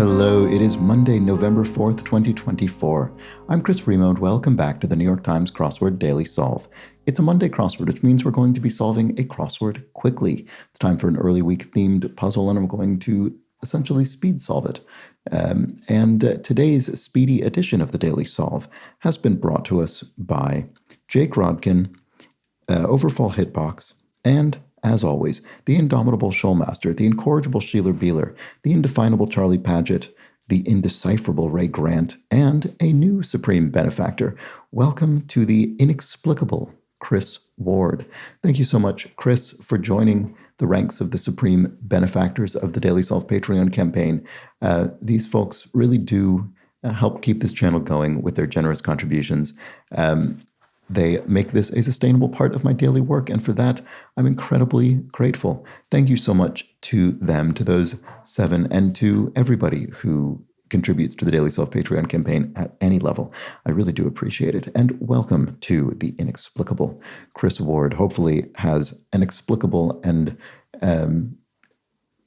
Hello, it is Monday, November 4th, 2024. I'm Chris Remo, and welcome back to the New York Times Crossword Daily Solve. It's a Monday crossword, which means we're going to be solving a crossword quickly. It's time for an early week themed puzzle, and I'm going to essentially speed solve it. Today's speedy edition of the Daily Solve has been brought to us by Jake Rodkin, Overfall Hitbox, and as always, the indomitable Shoalmaster, the incorrigible Sheeler Beeler, the indefinable Charlie Paget, the indecipherable Ray Grant, and a new supreme benefactor. Welcome to the inexplicable Chris Ward. Thank you so much, Chris, for joining the ranks of the supreme benefactors of the Daily Solve Patreon campaign. These folks really do help keep this channel going with their generous contributions. They make this a sustainable part of my daily work, and for that, I'm incredibly grateful. Thank you so much to them, to those 7, and to everybody who contributes to the Daily Solve Patreon campaign at any level. I really do appreciate it. And welcome to the inexplicable Chris Ward. Hopefully has an explicable and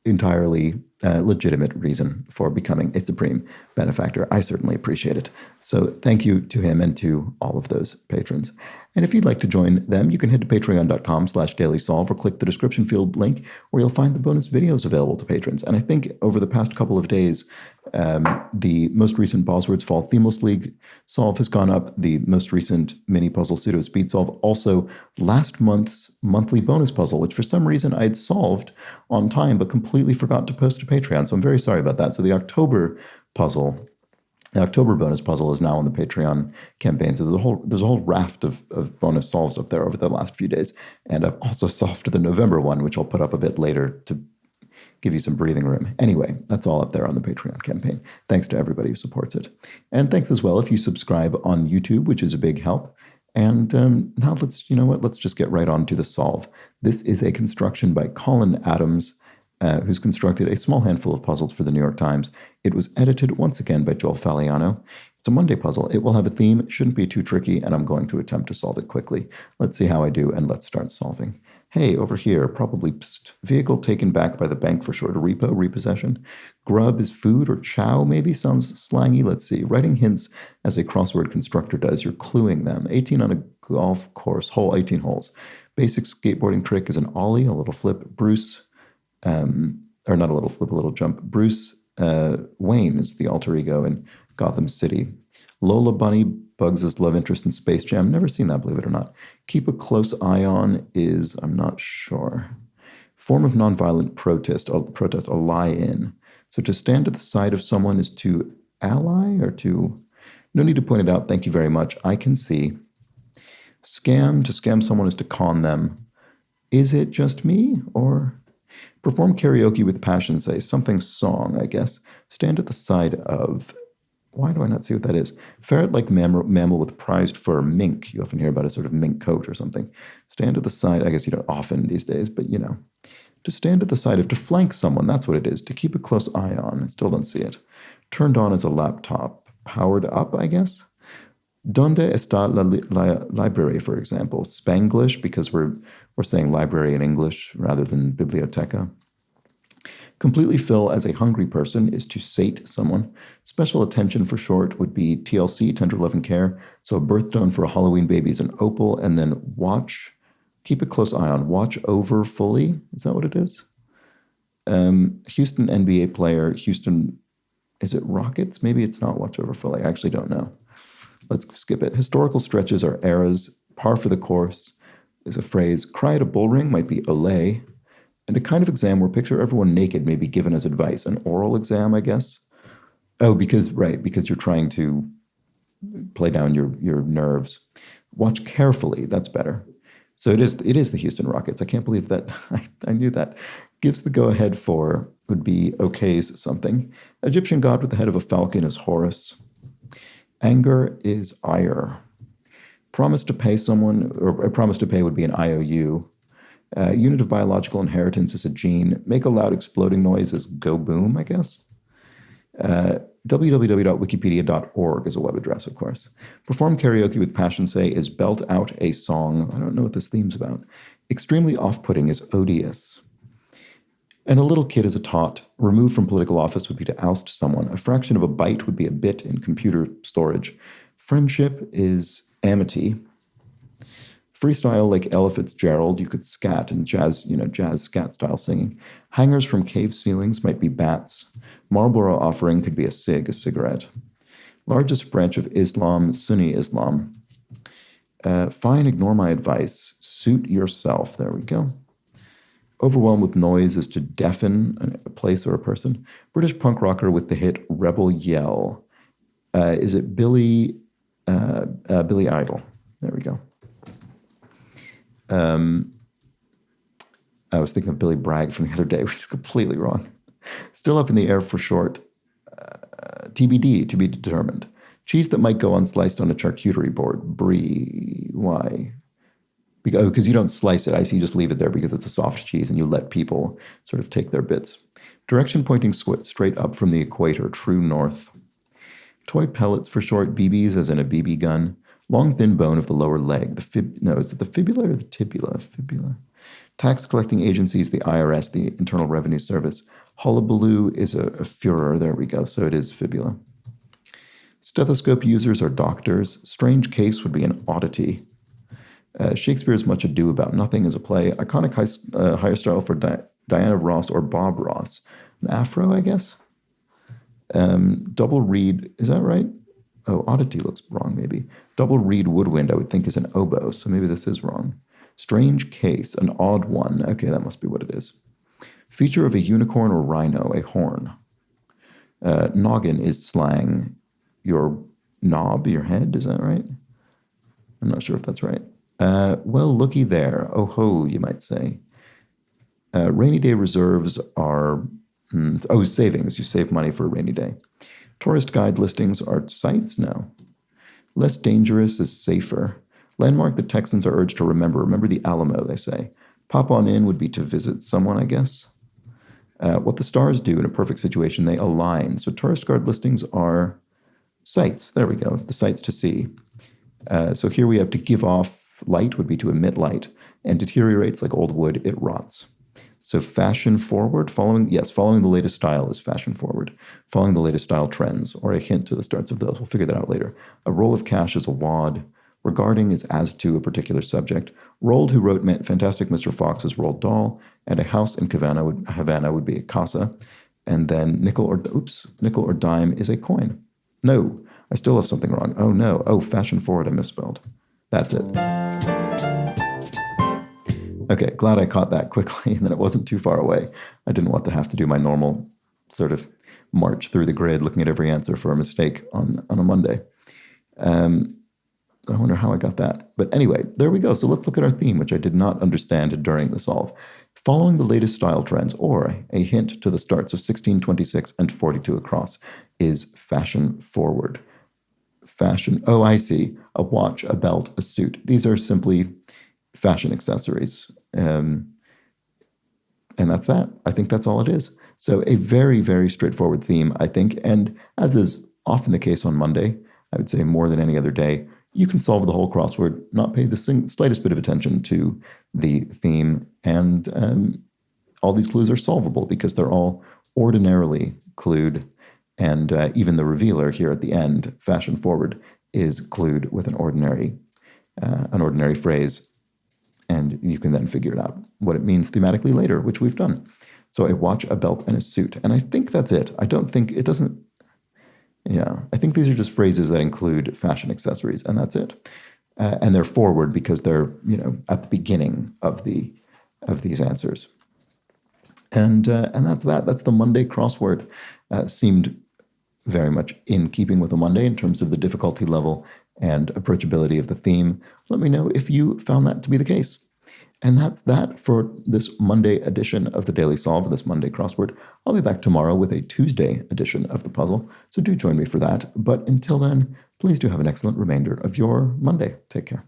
entirely legitimate reason for becoming a supreme benefactor. I certainly appreciate it. So thank you to him and to all of those patrons. And if you'd like to join them, you can head to patreon.com/dailysolve or click the description field link where you'll find the bonus videos available to patrons. And I think over the past couple of days, the most recent Boswords Fall Themeless League solve has gone up. The most recent mini puzzle pseudo speed solve. Also, last month's monthly bonus puzzle, which for some reason I had solved on time but completely forgot to post to Patreon. So I'm very sorry about that. So the October bonus puzzle is now on the Patreon campaign. So there's a whole raft of bonus solves up there over the last few days. And I've also solved the November one, which I'll put up a bit later to give you some breathing room. Anyway, that's all up there on the Patreon campaign. Thanks to everybody who supports it. And thanks as well if you subscribe on YouTube, which is a big help. And now let's just get right on to the solve. This is a construction by Colin Adams, who's constructed a small handful of puzzles for the New York Times. It was edited once again by Joel Faliano. It's a Monday puzzle. It will have a theme. It shouldn't be too tricky, and I'm going to attempt to solve it quickly. Let's see how I do, and let's start solving. Hey, over here, probably vehicle taken back by the bank for short. Repo, repossession. Grub is food or chow, maybe? Sounds slangy. Let's see. Writing hints as a crossword constructor does. You're cluing them. 18 on a golf course, hole 18 holes. Basic skateboarding trick is an ollie, a little flip. Bruce, or not a little flip, a little jump. Bruce Wayne is the alter ego in Gotham City. Lola Bunny, Bugs' love interest in Space Jam. Never seen that, believe it or not. Keep a close eye on is, I'm not sure. Form of nonviolent protest, a lie-in. So to stand at the side of someone is to ally or to... No need to point it out, thank you very much. I can see. Scam, to scam someone is to con them. Is it just me, or... Perform karaoke with passion, say. Something song, I guess. Stand at the side of... Why do I not see what that is? Ferret-like mammal with prized fur, mink. You often hear about a sort of mink coat or something. Stand at the side, I guess you don't often these days, but you know. To stand at the side of, to flank someone, that's what it is. To keep a close eye on. I still don't see it. Turned on as a laptop. Powered up, I guess. Donde está la library, for example. Spanglish, because we're saying library in English rather than biblioteca. Completely fill as a hungry person is to sate someone. Special attention for short would be TLC, tender love and care. So a birthstone for a Halloween baby is an opal. And then watch, keep a close eye on, watch over fully. Is that what it is? Houston NBA player, Houston, is it Rockets? Maybe it's not watch over fully. I actually don't know. Let's skip it. Historical stretches are eras. Par for the course is a phrase. Cry at a bull ring might be olé. And a kind of exam where picture everyone naked may be given as advice. An oral exam, I guess. Oh, because you're trying to play down your nerves. Watch carefully. That's better. So it is the Houston Rockets. I can't believe that. I knew that. Gives the go-ahead for would be okay's something. Egyptian god with the head of a falcon is Horus. Anger is ire. Promise to pay someone, or a promise to pay would be an IOU. Unit of biological inheritance is a gene. Make a loud exploding noise is go boom, I guess. www.wikipedia.org is a web address, of course. Perform karaoke with passion, say, is belt out a song. I don't know what this theme's about. Extremely off-putting is odious. And a little kid is a tot. Removed from political office would be to oust someone. A fraction of a byte would be a bit in computer storage. Friendship is amity. Freestyle like Ella Fitzgerald, you could scat and jazz, jazz scat style singing. Hangers from cave ceilings might be bats. Marlboro offering could be a cigarette. Largest branch of Islam, Sunni Islam. Fine, ignore my advice. Suit yourself. There we go. Overwhelmed with noise is to deafen a place or a person. British punk rocker with the hit Rebel Yell. Is it Billy Idol? There we go. I was thinking of Billy Bragg from the other day, which is completely wrong. Still up in the air for short. TBD, to be determined. Cheese that might go unsliced on a charcuterie board. Brie. Why? Because you don't slice it. I see you just leave it there because it's a soft cheese and you let people sort of take their bits. Direction pointing straight up from the equator, true north. Toy pellets for short, BBs as in a BB gun. Long thin bone of the lower leg. Is it the fibula or the tibula? Fibula. Tax collecting agencies, the IRS, the Internal Revenue Service. Hullabaloo is a furor. There we go. So it is fibula. Stethoscope users are doctors. Strange case would be an oddity. Shakespeare's Much Ado About Nothing is a play. Iconic hairstyle for Diana Ross or Bob Ross. An afro, I guess. Double reed, is that right? Oh, oddity looks wrong, maybe. Double reed woodwind, I would think, is an oboe, so maybe this is wrong. Strange case, an odd one. Okay, that must be what it is. Feature of a unicorn or rhino, a horn. Noggin is slang. Your knob, your head, is that right? I'm not sure if that's right. Well, looky there. Oh ho, you might say. Rainy day reserves are, savings. You save money for a rainy day. Tourist guide listings are sites? No. Less dangerous is safer. Landmark the Texans are urged to remember. Remember the Alamo, they say. Pop on in would be to visit someone, I guess. What the stars do in a perfect situation, they align. So tourist guide listings are sites. There we go, the sights to see. So here we have to give off light would be to emit light, and deteriorates like old wood, it rots. So fashion forward, following the latest style is fashion forward. Following the latest style trends, or a hint to the starts of those. We'll figure that out later. A roll of cash is a wad. Regarding is as to a particular subject. Roald, who wrote Fantastic Mr. Fox, is Roald Dahl, and a house in Havana would be a casa. And then nickel or dime is a coin. No, I still have something wrong. Oh no, fashion forward, I misspelled. That's it. Okay, glad I caught that quickly and that it wasn't too far away. I didn't want to have to do my normal sort of march through the grid looking at every answer for a mistake on a Monday. I wonder how I got that. But anyway, there we go. So let's look at our theme, which I did not understand during the solve. Following the latest style trends, or a hint to the starts of 1626 and 42 across, is fashion forward. Fashion, I see. A watch, a belt, a suit. These are simply fashion accessories. And that's that. I think that's all it is. So a very, very straightforward theme, I think. And as is often the case on Monday, I would say more than any other day, you can solve the whole crossword, not pay the slightest bit of attention to the theme, and all these clues are solvable because they're all ordinarily clued, and even the revealer here at the end, fashion forward, is clued with an ordinary phrase, and you can then figure it out, what it means thematically later, which we've done. So a watch, a belt, and a suit. And I think that's it. I don't think, it doesn't, I think these are just phrases that include fashion accessories, and that's it. And they're forward because they're, at the beginning of these answers. And that's that. That's the Monday crossword. Seemed very much in keeping with a Monday in terms of the difficulty level and approachability of the theme. Let me know if you found that to be the case. And that's that for this Monday edition of the Daily Solve, this Monday crossword. I'll be back tomorrow with a Tuesday edition of the puzzle, so do join me for that. But until then, please do have an excellent remainder of your Monday. Take care.